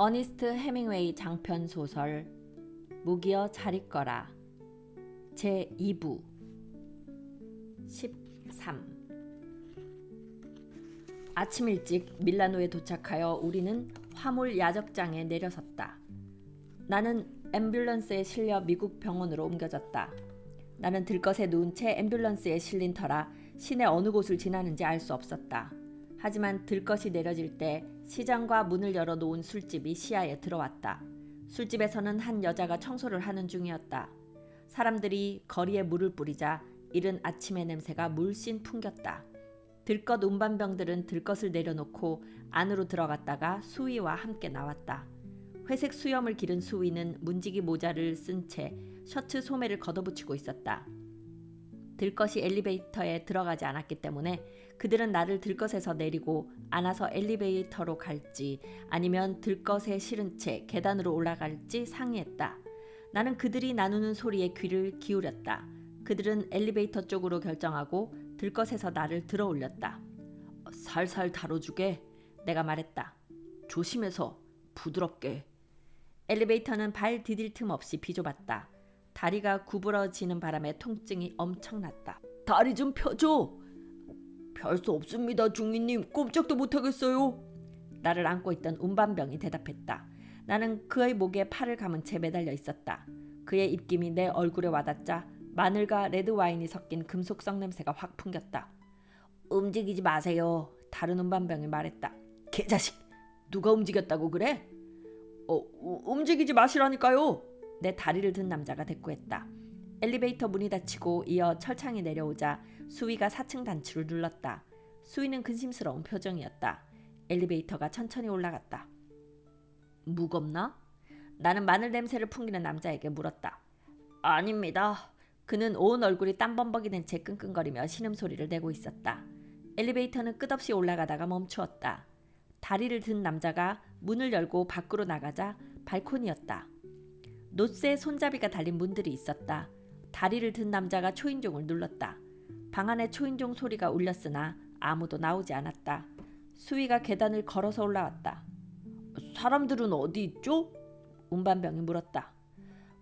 어니스트 해밍웨이 장편 소설 무기여 잘 있거라 제2부 13. 아침 일찍 밀라노에 도착하여 우리는 화물 야적장에 내려섰다. 나는 앰뷸런스에 실려 미국 병원으로 옮겨졌다. 나는 들것에 누운 채 앰뷸런스에 실린 터라 시내 어느 곳을 지나는지 알 수 없었다. 하지만 들것이 내려질 때 시장과 문을 열어놓은 술집이 시야에 들어왔다. 술집에서는 한 여자가 청소를 하는 중이었다. 사람들이 거리에 물을 뿌리자 이른 아침의 냄새가 물씬 풍겼다. 들것 운반병들은 들것을 내려놓고 안으로 들어갔다가 수위와 함께 나왔다. 회색 수염을 기른 수위는 문지기 모자를 쓴 채 셔츠 소매를 걷어붙이고 있었다. 들것이 엘리베이터에 들어가지 않았기 때문에 그들은 나를 들것에서 내리고 안아서 엘리베이터로 갈지 아니면 들것에 실은 채 계단으로 올라갈지 상의했다. 나는 그들이 나누는 소리에 귀를 기울였다. 그들은 엘리베이터 쪽으로 결정하고 들것에서 나를 들어 올렸다. 살살 다뤄주게, 내가 말했다. 조심해서, 부드럽게. 엘리베이터는 발 디딜 틈 없이 비좁았다. 다리가 구부러지는 바람에 통증이 엄청났다. 다리 좀 펴줘. 펼 수 없습니다, 중위님. 꼼짝도 못하겠어요. 나를 안고 있던 운반병이 대답했다. 나는 그의 목에 팔을 감은 채 매달려 있었다. 그의 입김이 내 얼굴에 와닿자 마늘과 레드와인이 섞인 금속성 냄새가 확 풍겼다. 움직이지 마세요. 다른 운반병이 말했다. 개자식, 누가 움직였다고 그래? 움직이지 마시라니까요. 내 다리를 든 남자가 대꾸했다. 엘리베이터 문이 닫히고 이어 철창이 내려오자 수위가 4층 단추를 눌렀다. 수위는 근심스러운 표정이었다. 엘리베이터가 천천히 올라갔다. 무겁나? 나는 마늘 냄새를 풍기는 남자에게 물었다. 아닙니다. 그는 온 얼굴이 땀범벅이 된 채 끙끙거리며 신음소리를 내고 있었다. 엘리베이터는 끝없이 올라가다가 멈추었다. 다리를 든 남자가 문을 열고 밖으로 나가자 발코니였다. 노스에 손잡이가 달린 문들이 있었다. 다리를 든 남자가 초인종을 눌렀다. 방 안에 초인종 소리가 울렸으나 아무도 나오지 않았다. 수위가 계단을 걸어서 올라왔다. 사람들은 어디 있죠? 운반병이 물었다.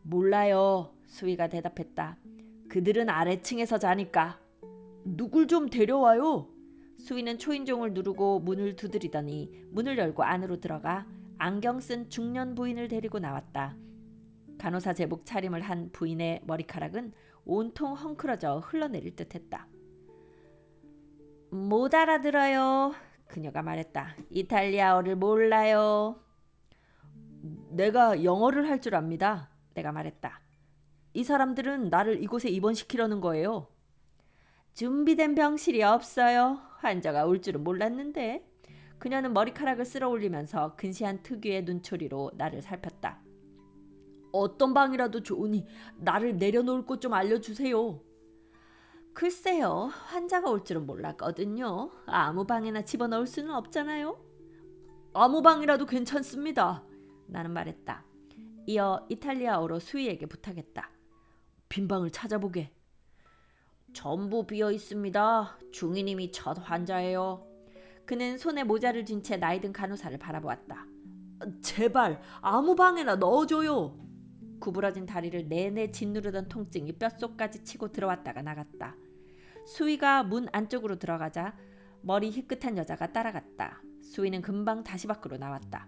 몰라요. 수위가 대답했다. 그들은 아래층에서 자니까. 누굴 좀 데려와요. 수위는 초인종을 누르고 문을 두드리더니 문을 열고 안으로 들어가 안경 쓴 중년 부인을 데리고 나왔다. 간호사 제복 차림을 한 부인의 머리카락은 온통 헝클어져 흘러내릴 듯했다. 못 알아들어요. 그녀가 말했다. 이탈리아어를 몰라요. 내가 영어를 할 줄 압니다. 내가 말했다. 이 사람들은 나를 이곳에 입원시키려는 거예요. 준비된 병실이 없어요. 환자가 올 줄은 몰랐는데. 그녀는 머리카락을 쓸어 올리면서 근시한 특유의 눈초리로 나를 살폈다. 어떤 방이라도 좋으니 나를 내려놓을 곳 좀 알려주세요. 글쎄요. 환자가 올 줄은 몰랐거든요. 아무 방에나 집어넣을 수는 없잖아요. 아무 방이라도 괜찮습니다. 나는 말했다. 이어 이탈리아어로 수희에게 부탁했다. 빈 방을 찾아보게. 전부 비어 있습니다. 중위님이 첫 환자예요. 그는 손에 모자를 쥔 채 나이든 간호사를 바라보았다. 제발 아무 방에나 넣어줘요. 구부러진 다리를 내내 짓누르던 통증이 뼛속까지 치고 들어왔다가 나갔다. 수위가 문 안쪽으로 들어가자 머리 희끗한 여자가 따라갔다. 수위는 금방 다시 밖으로 나왔다.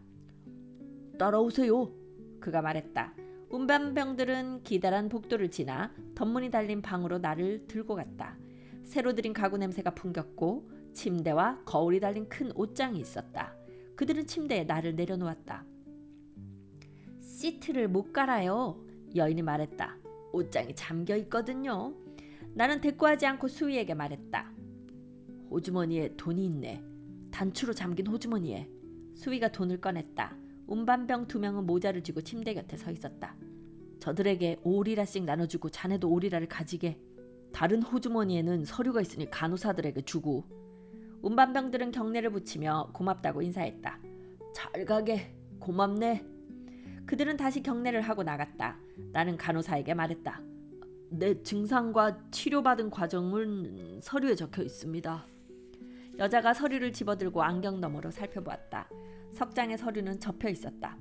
따라오세요. 그가 말했다. 운반병들은 기다란 복도를 지나 덧문이 달린 방으로 나를 들고 갔다. 새로 들인 가구 냄새가 풍겼고 침대와 거울이 달린 큰 옷장이 있었다. 그들은 침대에 나를 내려놓았다. 시트를 못 깔아요. 여인이 말했다. 옷장이 잠겨 있거든요. 나는 대꾸하지 않고 수희에게 말했다. 호주머니에 돈이 있네. 단추로 잠긴 호주머니에. 수희가 돈을 꺼냈다. 운반병 2명은 모자를 쥐고 침대 곁에 서 있었다. 저들에게 5리라씩 나눠주고 자네도 5리라를 가지게. 다른 호주머니에는 서류가 있으니 간호사들에게 주고. 운반병들은 경례를 붙이며 고맙다고 인사했다. 잘 가게. 고맙네. 그들은 다시 경례를 하고 나갔다. 나는 간호사에게 말했다. 내 증상과 치료받은 과정은 서류에 적혀 있습니다. 여자가 서류를 집어들고 안경 너머로 살펴보았다. 석장의 서류는 접혀 있었다.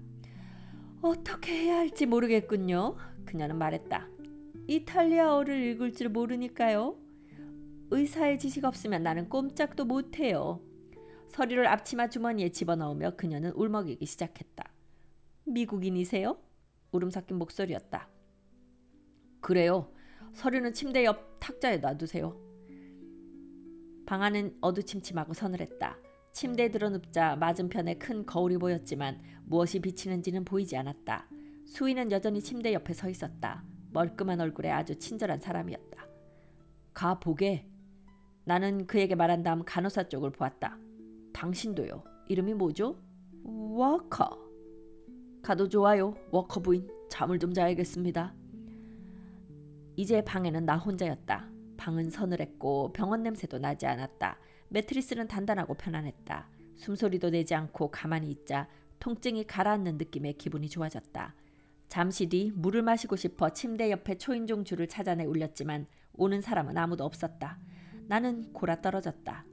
어떻게 해야 할지 모르겠군요. 그녀는 말했다. 이탈리아어를 읽을 줄 모르니까요. 의사의 지식 없으면 나는 꼼짝도 못해요. 서류를 앞치마 주머니에 집어넣으며 그녀는 울먹이기 시작했다. 미국인이세요? 울음 섞인 목소리였다. 그래요. 서류는 침대 옆 탁자에 놔두세요. 방 안은 어두침침하고 서늘했다. 침대에 들어눕자 맞은편에 큰 거울이 보였지만 무엇이 비치는지는 보이지 않았다. 수인은 여전히 침대 옆에 서 있었다. 멀끔한 얼굴에 아주 친절한 사람이었다. 가 보게. 나는 그에게 말한 다음 간호사 쪽을 보았다. 당신도요. 이름이 뭐죠? 워커. 가도 좋아요. 워커 부인. 잠을 좀 자야겠습니다. 이제 방에는 나 혼자였다. 방은 서늘했고 병원 냄새도 나지 않았다. 매트리스는 단단하고 편안했다. 숨소리도 내지 않고 가만히 있자 통증이 가라앉는 느낌에 기분이 좋아졌다. 잠시 뒤 물을 마시고 싶어 침대 옆에 초인종 줄을 찾아내 울렸지만 오는 사람은 아무도 없었다. 나는 골아떨어졌다.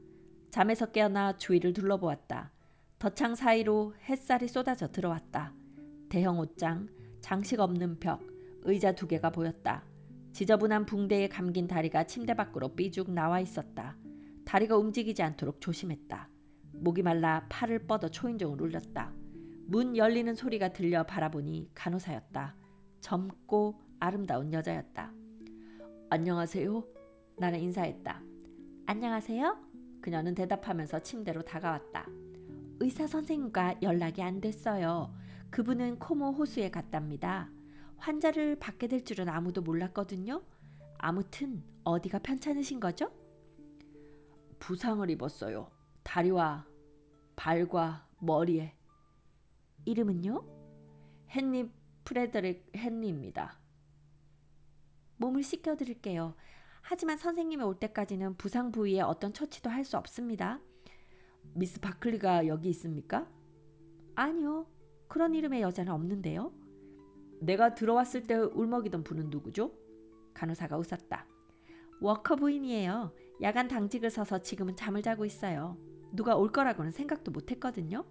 잠에서 깨어나 주위를 둘러보았다. 덧창 사이로 햇살이 쏟아져 들어왔다. 대형 옷장, 장식 없는 벽, 의자 2개가 보였다. 지저분한 붕대에 감긴 다리가 침대 밖으로 삐죽 나와 있었다. 다리가 움직이지 않도록 조심했다. 목이 말라 팔을 뻗어 초인종을 울렸다. 문 열리는 소리가 들려 바라보니 간호사였다. 젊고 아름다운 여자였다. 안녕하세요. 나는 인사했다. 안녕하세요. 그녀는 대답하면서 침대로 다가왔다. 의사 선생님과 연락이 안 됐어요. 그분은 코모 호수에 갔답니다. 환자를 받게 될 줄은 아무도 몰랐거든요. 아무튼 어디가 편찮으신 거죠? 부상을 입었어요. 다리와 발과 머리에. 이름은요? 헨리 프레드릭 헨리입니다. 몸을 씻겨드릴게요. 하지만 선생님이 올 때까지는 부상 부위에 어떤 처치도 할 수 없습니다. 미스 바클리가 여기 있습니까? 아니요. 그런 이름의 여자는 없는데요. 내가 들어왔을 때 울먹이던 분은 누구죠? 간호사가 웃었다. 워커 부인이에요. 야간 당직을 서서 지금은 잠을 자고 있어요. 누가 올 거라고는 생각도 못했거든요.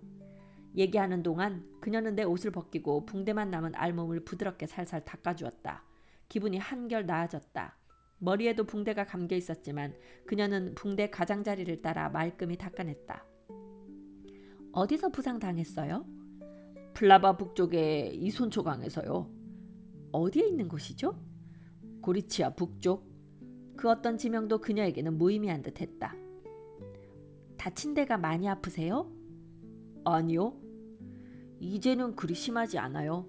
얘기하는 동안 그녀는 내 옷을 벗기고 붕대만 남은 알몸을 부드럽게 살살 닦아주었다. 기분이 한결 나아졌다. 머리에도 붕대가 감겨 있었지만 그녀는 붕대 가장자리를 따라 말끔히 닦아냈다. 어디서 부상당했어요? 플라바 북쪽의 이손초강에서요. 어디에 있는 곳이죠? 고리치아 북쪽. 그 어떤 지명도 그녀에게는 무의미한 듯했다. 다친 데가 많이 아프세요? 아니요. 이제는 그리 심하지 않아요.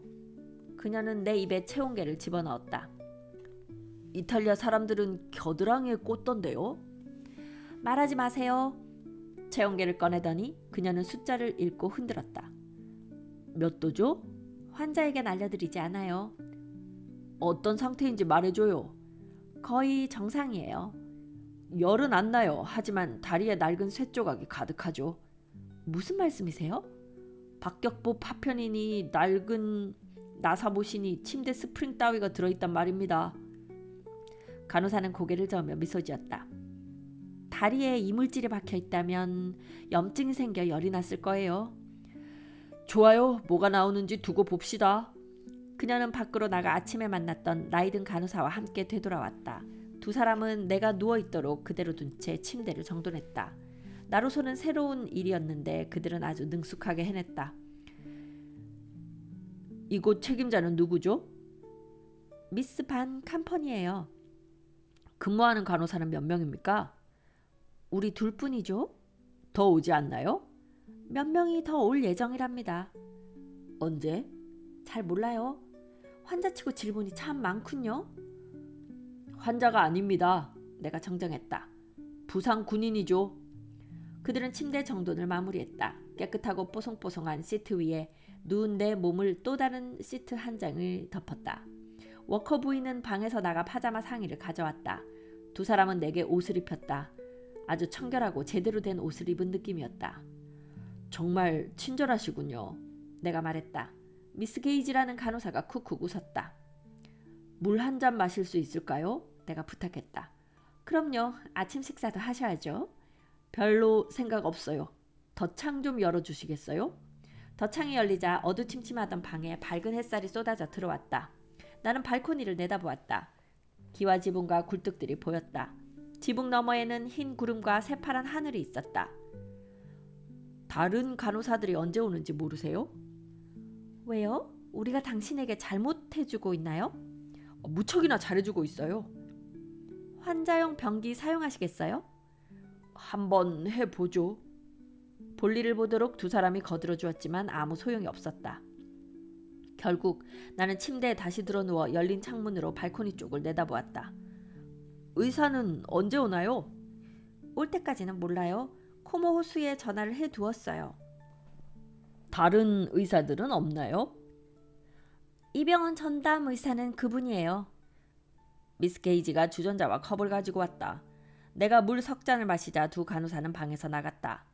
그녀는 내 입에 체온계를 집어넣었다. 이탈리아 사람들은 겨드랑이에 꽂던데요. 말하지 마세요. 체온계를 꺼내더니 그녀는 숫자를 읽고 흔들었다. 몇 도죠? 환자에겐 알려드리지 않아요. 어떤 상태인지 말해줘요. 거의 정상이에요. 열은 안 나요. 하지만 다리에 낡은 쇠조각이 가득하죠. 무슨 말씀이세요? 박격포 파편이니 낡은 나사못이니 침대 스프링 따위가 들어있단 말입니다. 간호사는 고개를 저으며 미소 지었다. 다리에 이물질이 박혀있다면 염증이 생겨 열이 났을 거예요. 좋아요. 뭐가 나오는지 두고 봅시다. 그녀는 밖으로 나가 아침에 만났던 나이든 간호사와 함께 되돌아왔다. 두 사람은 내가 누워있도록 그대로 둔 채 침대를 정돈했다. 나로서는 새로운 일이었는데 그들은 아주 능숙하게 해냈다. 이곳 책임자는 누구죠? 미스 반 캄퍼니예요. 근무하는 간호사는 몇 명입니까? 우리 둘뿐이죠. 더 오지 않나요? 몇 명이 더 올 예정이랍니다. 언제? 잘 몰라요. 환자치고 질문이 참 많군요. 환자가 아닙니다. 내가 정정했다. 부상 군인이죠. 그들은 침대 정돈을 마무리했다. 깨끗하고 뽀송뽀송한 시트 위에 누운 내 몸을 또 다른 시트 한 장을 덮었다. 워커 부인은 방에서 나가 파자마 상의를 가져왔다. 두 사람은 내게 옷을 입혔다. 아주 청결하고 제대로 된 옷을 입은 느낌이었다. 정말 친절하시군요. 내가 말했다. 미스 게이지라는 간호사가 쿡쿡 웃었다. 물 한 잔 마실 수 있을까요? 내가 부탁했다. 그럼요. 아침 식사도 하셔야죠. 별로 생각 없어요. 더 창 좀 열어주시겠어요? 덧창이 열리자 어두침침하던 방에 밝은 햇살이 쏟아져 들어왔다. 나는 발코니를 내다보았다. 기와 지붕과 굴뚝들이 보였다. 지붕 너머에는 흰 구름과 새파란 하늘이 있었다. 다른 간호사들이 언제 오는지 모르세요? 왜요? 우리가 당신에게 잘못해주고 있나요? 무척이나 잘해주고 있어요. 환자용 변기 사용하시겠어요? 한번 해보죠. 볼일을 보도록 두 사람이 거들어 주었지만 아무 소용이 없었다. 결국 나는 침대에 다시 드러누워 열린 창문으로 발코니 쪽을 내다보았다. 의사는 언제 오나요? 올 때까지는 몰라요. 코모 호수에 전화를 해두었어요. 다른 의사들은 없나요? 이 병원 전담 의사는 그분이에요. 미스 게이지가 주전자와 컵을 가지고 왔다. 내가 물 석 잔을 마시자 두 간호사는 방에서 나갔다.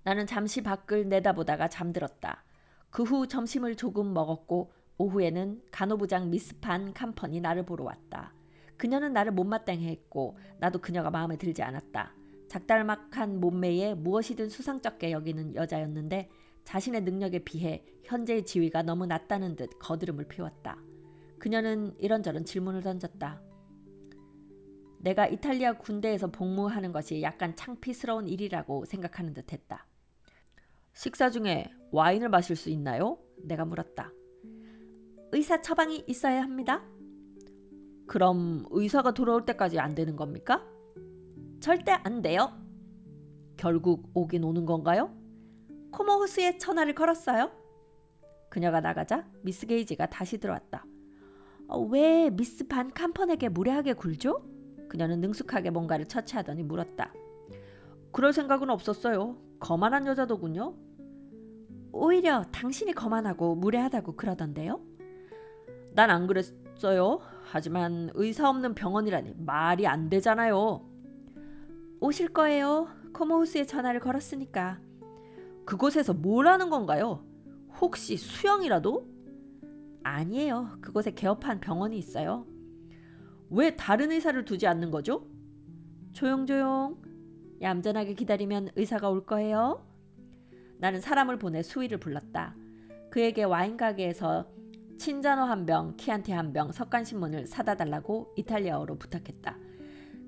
나는 잠시 밖을 내다보다가 잠들었다. 그 후 점심을 조금 먹었고 오후에는 간호부장 미스 반 캄퍼니 나를 보러 왔다. 그녀는 나를 못마땅해 했고 나도 그녀가 마음에 들지 않았다. 작달막한 몸매에 무엇이든 수상쩍게 여기는 여자였는데 자신의 능력에 비해 현재의 지위가 너무 낮다는 듯 거드름을 피웠다. 그녀는 이런저런 질문을 던졌다. 내가 이탈리아 군대에서 복무하는 것이 약간 창피스러운 일이라고 생각하는 듯 했다. 식사 중에 와인을 마실 수 있나요? 내가 물었다. 의사 처방이 있어야 합니다. 그럼 의사가 돌아올 때까지 안 되는 겁니까? 절대 안 돼요. 결국 오긴 오는 건가요? 코모 호수에 전화를 걸었어요. 그녀가 나가자 미스 게이지가 다시 들어왔다. 왜 미스 반 캄펀에게 무례하게 굴죠? 그녀는 능숙하게 뭔가를 처치하더니 물었다. 그럴 생각은 없었어요. 거만한 여자더군요. 오히려 당신이 거만하고 무례하다고 그러던데요? 난 안 그랬어요. 하지만 의사 없는 병원이라니 말이 안 되잖아요. 오실 거예요. 코모호수에 전화를 걸었으니까. 그곳에서 뭘 하는 건가요? 혹시 수영이라도? 아니에요. 그곳에 개업한 병원이 있어요. 왜 다른 의사를 두지 않는 거죠? 조용조용. 얌전하게 기다리면 의사가 올 거예요. 나는 사람을 보내 수위를 불렀다. 그에게 와인 가게에서 친자노 한 병, 키안티 한 병, 석간신문을 사다 달라고 이탈리아어로 부탁했다.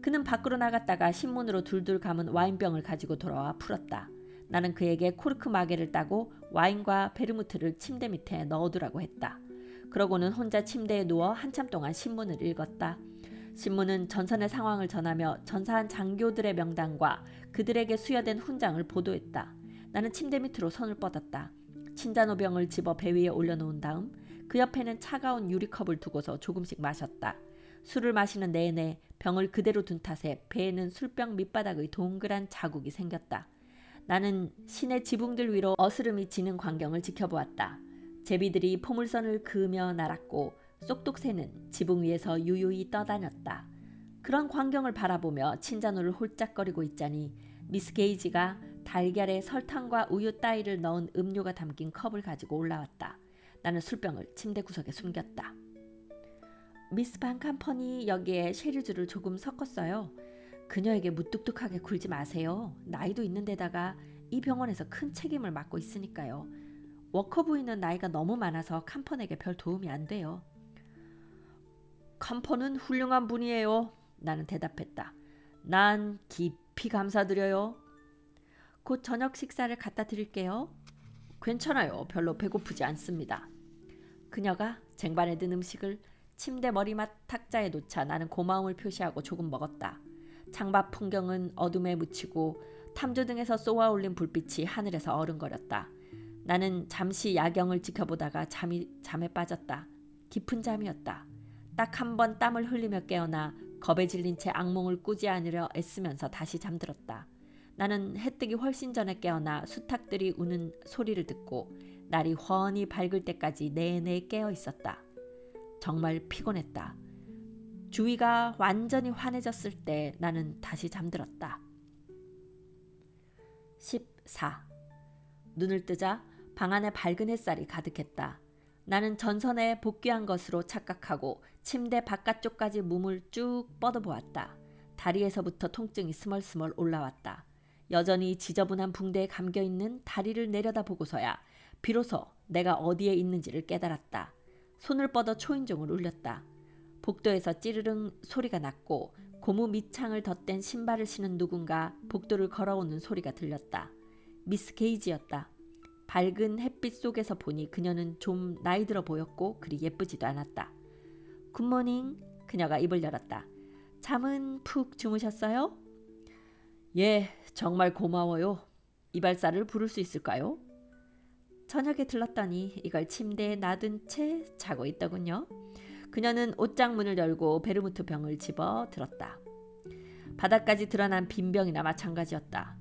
그는 밖으로 나갔다가 신문으로 둘둘 감은 와인병을 가지고 돌아와 풀었다. 나는 그에게 코르크 마개를 따고 와인과 베르무트를 침대 밑에 넣어두라고 했다. 그러고는 혼자 침대에 누워 한참 동안 신문을 읽었다. 신문은 전선의 상황을 전하며 전사한 장교들의 명단과 그들에게 수여된 훈장을 보도했다. 나는 침대 밑으로 손을 뻗었다. 친자노병을 집어 배 위에 올려놓은 다음 그 옆에는 차가운 유리컵을 두고서 조금씩 마셨다. 술을 마시는 내내 병을 그대로 둔 탓에 배에는 술병 밑바닥의 동그란 자국이 생겼다. 나는 시내 지붕들 위로 어스름이 지는 광경을 지켜보았다. 제비들이 포물선을 그으며 날았고 쏙독새는 지붕 위에서 유유히 떠다녔다. 그런 광경을 바라보며 친자노를 홀짝거리고 있자니 미스 게이지가 달걀에 설탕과 우유 따위를 넣은 음료가 담긴 컵을 가지고 올라왔다. 나는 술병을 침대 구석에 숨겼다. 미스 반 캄퍼니 여기에 쉐리주를 조금 섞었어요. 그녀에게 무뚝뚝하게 굴지 마세요. 나이도 있는데다가 이 병원에서 큰 책임을 맡고 있으니까요. 워커 부인은 나이가 너무 많아서 캄퍼에게 별 도움이 안 돼요. 캄퍼는 훌륭한 분이에요. 나는 대답했다. 난 깊이 감사드려요. 곧 저녁 식사를 갖다 드릴게요. 괜찮아요. 별로 배고프지 않습니다. 그녀가 쟁반에 든 음식을 침대 머리맡 탁자에 놓자 나는 고마움을 표시하고 조금 먹었다. 창밖 풍경은 어둠에 묻히고 탐조등에서 쏘아올린 불빛이 하늘에서 어른거렸다. 나는 잠시 야경을 지켜보다가 잠에 빠졌다. 깊은 잠이었다. 딱 한 번 땀을 흘리며 깨어나 겁에 질린 채 악몽을 꾸지 않으려 애쓰면서 다시 잠들었다. 나는 해뜨기 훨씬 전에 깨어나 수탉들이 우는 소리를 듣고 날이 훤히 밝을 때까지 내내 깨어 있었다. 정말 피곤했다. 주위가 완전히 환해졌을 때 나는 다시 잠들었다. 14. 눈을 뜨자 방 안에 밝은 햇살이 가득했다. 나는 전선에 복귀한 것으로 착각하고 침대 바깥쪽까지 몸을 쭉 뻗어보았다. 다리에서부터 통증이 스멀스멀 올라왔다. 여전히 지저분한 붕대에 감겨있는 다리를 내려다보고서야 비로소 내가 어디에 있는지를 깨달았다. 손을 뻗어 초인종을 울렸다. 복도에서 찌르릉 소리가 났고 고무 밑창을 덧댄 신발을 신은 누군가 복도를 걸어오는 소리가 들렸다. 미스 게이지였다. 밝은 햇빛 속에서 보니 그녀는 좀 나이 들어 보였고 그리 예쁘지도 않았다. 굿모닝. 그녀가 입을 열었다. 잠은 푹 주무셨어요? 예, 정말 고마워요. 이발사를 부를 수 있을까요? 저녁에 들렀더니 이걸 침대에 놔둔 채 자고 있더군요. 그녀는 옷장 문을 열고 베르무트 병을 집어 들었다. 바닥까지 드러난 빈 병이나 마찬가지였다.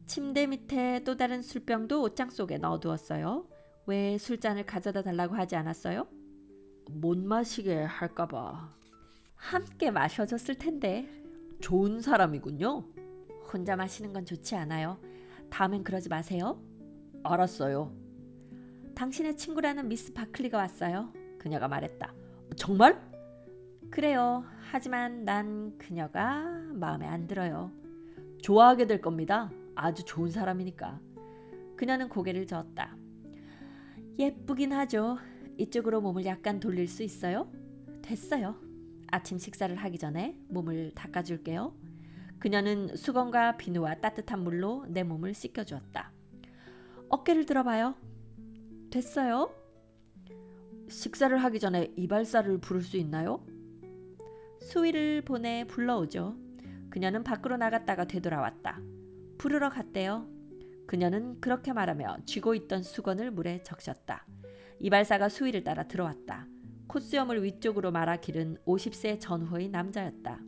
침대 밑에 또 다른 술병도 옷장 속에 넣어두었어요. 왜 술잔을 가져다 달라고 하지 않았어요? 못 마시게 할까봐. 함께 마셔줬을 텐데. 좋은 사람이군요. 혼자 마시는 건 좋지 않아요. 다음엔 그러지 마세요. 알았어요. 당신의 친구라는 미스 바클리가 왔어요. 그녀가 말했다. 정말? 그래요. 하지만 난 그녀가 마음에 안 들어요. 좋아하게 될 겁니다. 아주 좋은 사람이니까. 그녀는 고개를 저었다. 예쁘긴 하죠. 이쪽으로 몸을 약간 돌릴 수 있어요? 됐어요. 아침 식사를 하기 전에 몸을 닦아줄게요. 그녀는 수건과 비누와 따뜻한 물로 내 몸을 씻겨주었다. 어깨를 들어봐요. 됐어요. 식사를 하기 전에 이발사를 부를 수 있나요? 수위를 보내 불러오죠. 그녀는 밖으로 나갔다가 되돌아왔다. 부르러 갔대요. 그녀는 그렇게 말하며 쥐고 있던 수건을 물에 적셨다. 이발사가 수위를 따라 들어왔다. 콧수염을 위쪽으로 말아 기른 50세 전후의 남자였다.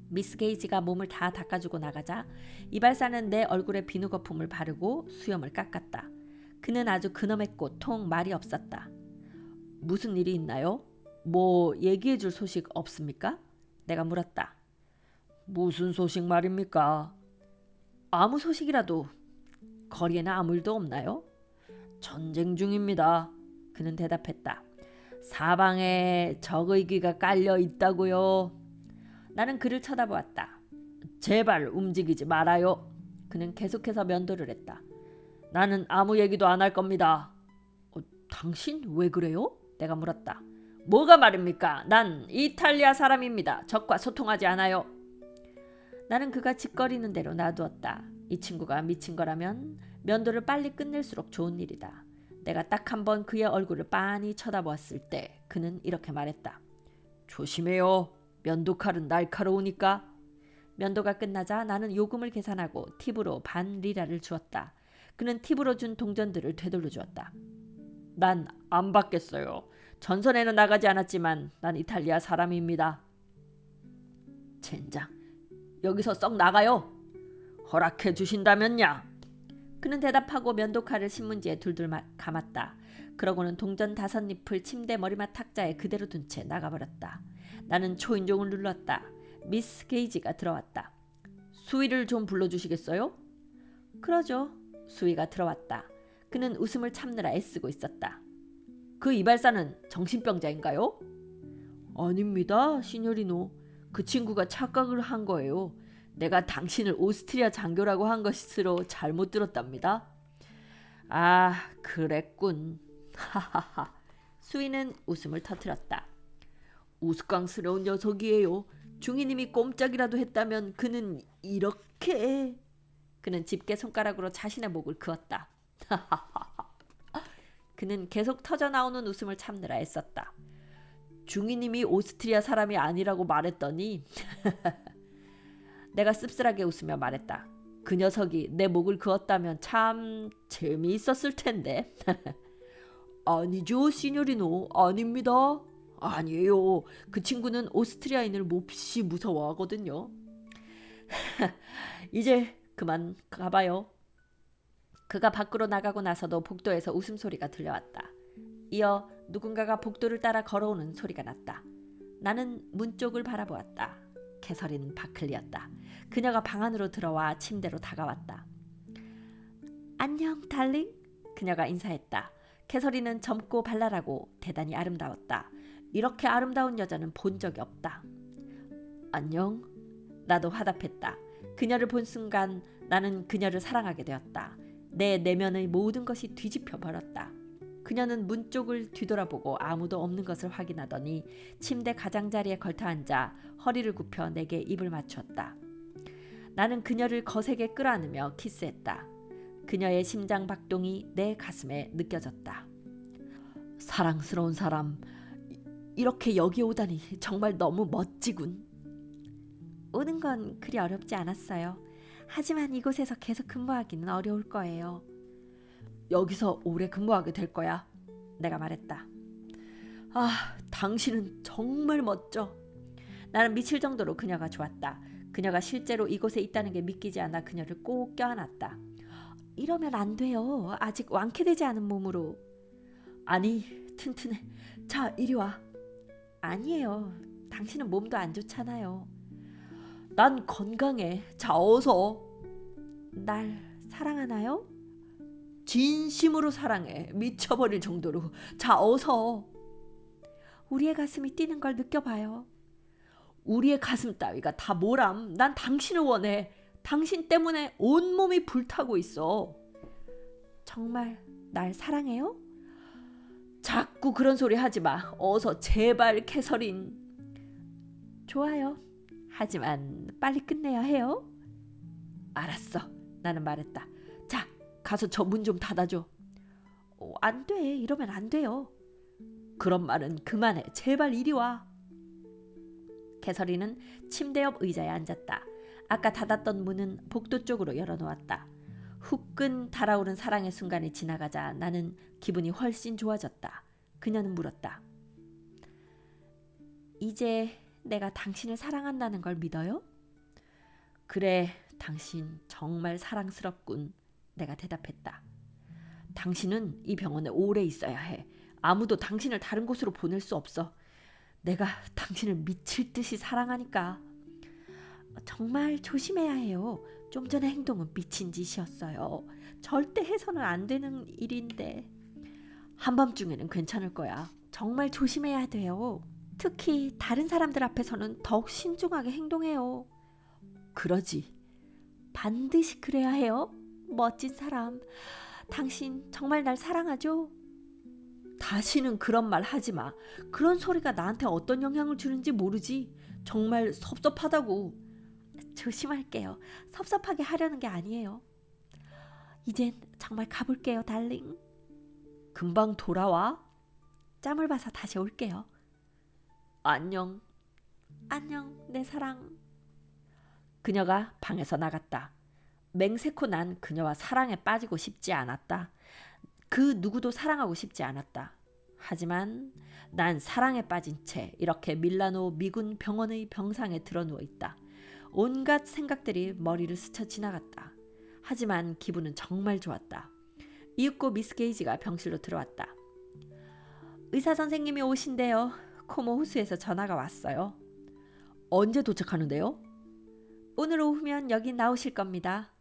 미스 게이지가 몸을 다 닦아주고 나가자 이발사는 내 얼굴에 비누 거품을 바르고 수염을 깎았다. 그는 아주 근엄했고 통 말이 없었다. 무슨 일이 있나요? 뭐 얘기해줄 소식 없습니까? 내가 물었다. 무슨 소식 말입니까? 아무 소식이라도. 거리에는 아무 일도 없나요? 전쟁 중입니다. 그는 대답했다. 사방에 적의 귀가 깔려 있다고요. 나는 그를 쳐다보았다. 제발 움직이지 말아요. 그는 계속해서 면도를 했다. 나는 아무 얘기도 안 할 겁니다. 당신 왜 그래요? 내가 물었다. 뭐가 말입니까? 난 이탈리아 사람입니다. 적과 소통하지 않아요. 나는 그가 짓거리는 대로 놔두었다. 이 친구가 미친 거라면 면도를 빨리 끝낼수록 좋은 일이다. 내가 딱 한 번 그의 얼굴을 빤히 쳐다보았을 때 그는 이렇게 말했다. 조심해요. 면도칼은 날카로우니까. 면도가 끝나자 나는 요금을 계산하고 팁으로 반 리라를 주었다. 그는 팁으로 준 동전들을 되돌려 주었다. 난 안 받겠어요. 전선에는 나가지 않았지만 난 이탈리아 사람입니다. 젠장. 여기서 썩 나가요. 허락해 주신다면야. 그는 대답하고 면도칼을 신문지에 둘둘 감았다. 그러고는 동전 5잎을 침대 머리맡 탁자에 그대로 둔 채 나가버렸다. 나는 초인종을 눌렀다. 미스 게이지가 들어왔다. 수위를 좀 불러주시겠어요? 그러죠. 수위가 들어왔다. 그는 웃음을 참느라 애쓰고 있었다. 그 이발사는 정신병자인가요? 아닙니다, 시녀리노. 그 친구가 착각을 한 거예요. 내가 당신을 오스트리아 장교라고 한 것으로 잘못 들었답니다. 아, 그랬군. 하하하. 수위는 웃음을 터뜨렸다. 우스꽝스러운 녀석이에요. 중이님이 꼼짝이라도 했다면 그는 이렇게... 그는 집게 손가락으로 자신의 목을 그었다. 그는 계속 터져나오는 웃음을 참느라 애썼다. 중이님이 오스트리아 사람이 아니라고 말했더니 내가 씁쓸하게 웃으며 말했다. 그 녀석이 내 목을 그었다면 참 재미있었을 텐데. 아니죠, 시녀리노. 아닙니다. 아니에요. 그 친구는 오스트리아인을 몹시 무서워하거든요. 이제 그만 가봐요. 그가 밖으로 나가고 나서도 복도에서 웃음소리가 들려왔다. 이어 누군가가 복도를 따라 걸어오는 소리가 났다. 나는 문 쪽을 바라보았다. 캐서린 바클리였다. 그녀가 방 안으로 들어와 침대로 다가왔다. 안녕, 달링. 그녀가 인사했다. 캐서린은 젊고 발랄하고 대단히 아름다웠다. 이렇게 아름다운 여자는 본 적이 없다. 안녕. 나도 화답했다. 그녀를 본 순간 나는 그녀를 사랑하게 되었다. 내 내면의 모든 것이 뒤집혀 버렸다. 그녀는 문 쪽을 뒤돌아보고 아무도 없는 것을 확인하더니 침대 가장자리에 걸터앉아 허리를 굽혀 내게 입을 맞추었다. 나는 그녀를 거세게 끌어안으며 키스했다. 그녀의 심장 박동이 내 가슴에 느껴졌다. 사랑스러운 사람, 이렇게 여기 오다니 정말 너무 멋지군. 오는 건 그리 어렵지 않았어요. 하지만 이곳에서 계속 근무하기는 어려울 거예요. 여기서 오래 근무하게 될 거야. 내가 말했다. 아, 당신은 정말 멋져. 나는 미칠 정도로 그녀가 좋았다. 그녀가 실제로 이곳에 있다는 게 믿기지 않아 그녀를 꼭 껴안았다. 이러면 안 돼요. 아직 완쾌되지 않은 몸으로. 아니, 튼튼해. 자, 이리 와. 아니에요. 당신은 몸도 안 좋잖아요. 난 건강해. 자, 어서. 날 사랑하나요? 진심으로 사랑해. 미쳐버릴 정도로. 자, 어서. 우리의 가슴이 뛰는 걸 느껴봐요. 우리의 가슴 따위가 다 뭐람. 난 당신을 원해. 당신 때문에 온몸이 불타고 있어. 정말 날 사랑해요? 자꾸 그런 소리 하지 마. 어서 제발 캐서린. 좋아요. 하지만 빨리 끝내야 해요. 알았어. 나는 말했다. 자, 가서 저 문 좀 닫아줘. 안 돼. 이러면 안 돼요. 그런 말은 그만해. 제발 이리 와. 캐서린은 침대 옆 의자에 앉았다. 아까 닫았던 문은 복도 쪽으로 열어놓았다. 후끈 달아오른 사랑의 순간이 지나가자 나는 기분이 훨씬 좋아졌다. 그녀는 물었다. 이제 내가 당신을 사랑한다는 걸 믿어요? 그래, 당신 정말 사랑스럽군. 내가 대답했다. 당신은 이 병원에 오래 있어야 해. 아무도 당신을 다른 곳으로 보낼 수 없어. 내가 당신을 미칠 듯이 사랑하니까. 정말 조심해야 해요. 좀 전의 행동은 미친 짓이었어요. 절대 해서는 안 되는 일인데. 한밤중에는 괜찮을 거야. 정말 조심해야 돼요. 특히 다른 사람들 앞에서는 더욱 신중하게 행동해요. 그러지. 반드시 그래야 해요. 멋진 사람. 당신 정말 날 사랑하죠? 다시는 그런 말 하지 마. 그런 소리가 나한테 어떤 영향을 주는지 모르지. 정말 섭섭하다고. 조심할게요. 섭섭하게 하려는 게 아니에요. 이젠 정말 가볼게요, 달링. 금방 돌아와. 짬을 봐서 다시 올게요. 안녕. 안녕, 내 사랑. 그녀가 방에서 나갔다. 맹세코 난 그녀와 사랑에 빠지고 싶지 않았다. 그 누구도 사랑하고 싶지 않았다. 하지만 난 사랑에 빠진 채 이렇게 밀라노 미군 병원의 병상에 드러누워 있다. 온갖 생각들이 머리를 스쳐 지나갔다. 하지만 기분은 정말 좋았다. 이윽고 미스 게이지가 병실로 들어왔다. 의사 선생님이 오신대요. 코모 호수에서 전화가 왔어요. 언제 도착하는데요? 오늘 오후면 여기 나오실 겁니다.